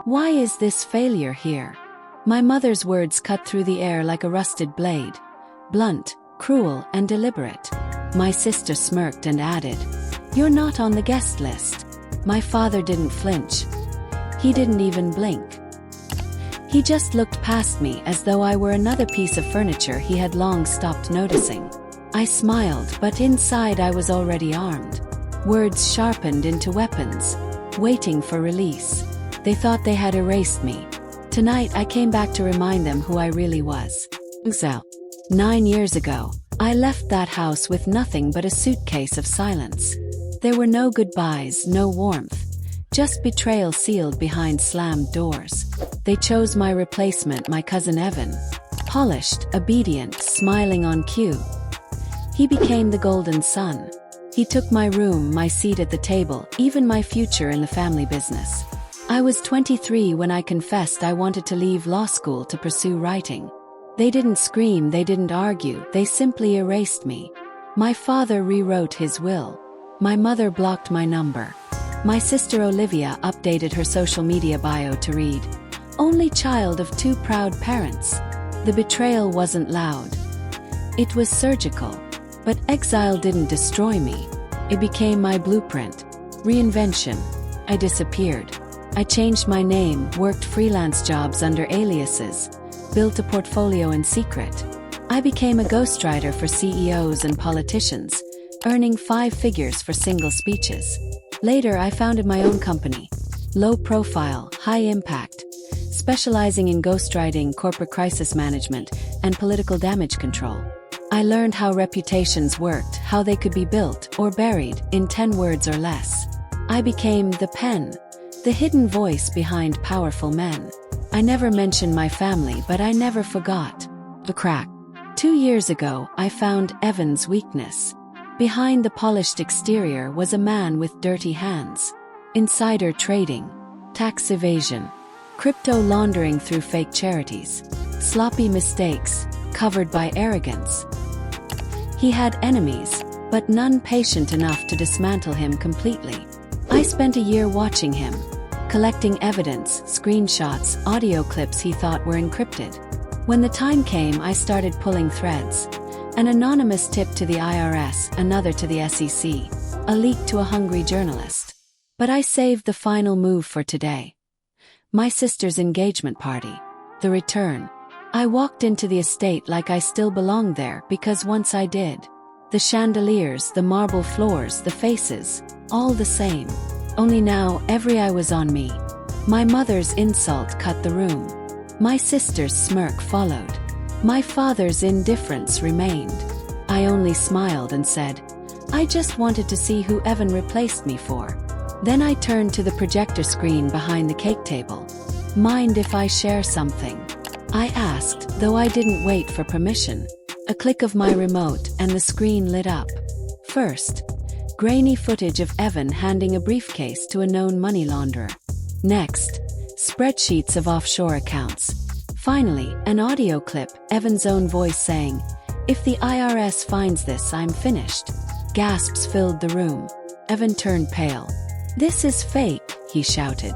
Why is this failure here? My mother's words cut through the air like a rusted blade. Blunt, cruel, and deliberate. My sister smirked and added, "You're not on the guest list." My father didn't flinch. He didn't even blink. He just looked past me as though I were another piece of furniture he had long stopped noticing. I smiled, but inside I was already armed. Words sharpened into weapons, waiting for release. They thought they had erased me. Tonight I came back to remind them who I really was. 9 years ago, I left that house with nothing but a suitcase of silence. There were no goodbyes, no warmth. Just betrayal sealed behind slammed doors. They chose my replacement, my cousin Evan. Polished, obedient, smiling on cue. He became the golden son. He took my room, my seat at the table, even my future in the family business. I was 23 when I confessed I wanted to leave law school to pursue writing. They didn't scream, they didn't argue, they simply erased me. My father rewrote his will. My mother blocked my number. My sister Olivia updated her social media bio to read, "Only child of 2 proud parents." The betrayal wasn't loud. It was surgical. But exile didn't destroy me. It became my blueprint. Reinvention. I disappeared. I changed my name, worked freelance jobs under aliases, built a portfolio in secret. I became a ghostwriter for CEOs and politicians, earning 5 figures for single speeches. Later, I founded my own company. Low profile, high impact, specializing in ghostwriting, corporate crisis management, and political damage control. I learned how reputations worked, how they could be built or buried in 10 words or less. I became the pen, the hidden voice behind powerful men. I never mentioned my family, but I never forgot. The crack. 2 years ago, I found Evan's weakness. Behind the polished exterior was a man with dirty hands. Insider trading, tax evasion, crypto laundering through fake charities, sloppy mistakes, covered by arrogance. He had enemies, but none patient enough to dismantle him completely. I spent a year watching him, collecting evidence, screenshots, audio clips he thought were encrypted. When the time came, I started pulling threads. An anonymous tip to the IRS, another to the SEC, a leak to a hungry journalist. But I saved the final move for today. My sister's engagement party. The return. I walked into the estate like I still belonged there because once I did. The chandeliers, the marble floors, the faces, all the same. Only now, every eye was on me. My mother's insult cut the room. My sister's smirk followed. My father's indifference remained. I only smiled and said, "I just wanted to see who Evan replaced me for." Then I turned to the projector screen behind the cake table. "Mind if I share something?" I asked, though I didn't wait for permission. A click of my remote and the screen lit up. First, grainy footage of Evan handing a briefcase to a known money launderer. Next, spreadsheets of offshore accounts. Finally, an audio clip, Evan's own voice saying, "If the IRS finds this, I'm finished." Gasps filled the room. Evan turned pale. "This is fake," he shouted.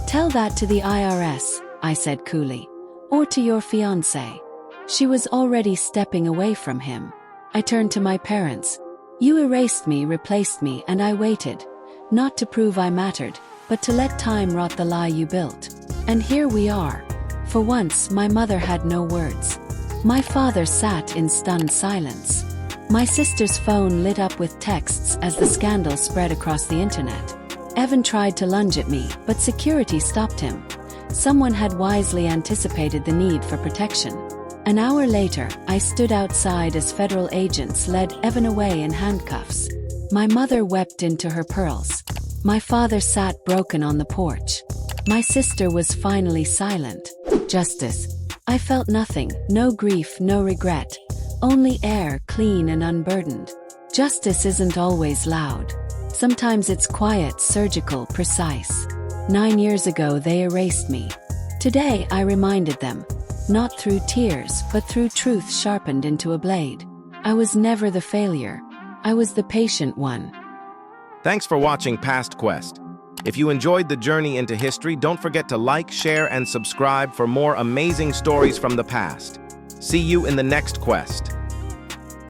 "Tell that to the IRS," I said coolly. "Or to your fiancé." She was already stepping away from him. I turned to my parents. "You erased me, replaced me, and I waited. Not to prove I mattered, but to let time rot the lie you built. And here we are." For once, my mother had no words. My father sat in stunned silence. My sister's phone lit up with texts as the scandal spread across the internet. Evan tried to lunge at me, but security stopped him. Someone had wisely anticipated the need for protection. An hour later, I stood outside as federal agents led Evan away in handcuffs. My mother wept into her pearls. My father sat broken on the porch. My sister was finally silent. Justice. I felt nothing, no grief, no regret. Only air, clean and unburdened. Justice isn't always loud. Sometimes it's quiet, surgical, precise. 9 years ago they erased me. Today I reminded them. Not through tears, but through truth sharpened into a blade. I was never the failure. I was the patient one. Thanks for watching PastQuest. If you enjoyed the journey into history, don't forget to like, share, and subscribe for more amazing stories from the past. See you in the next quest.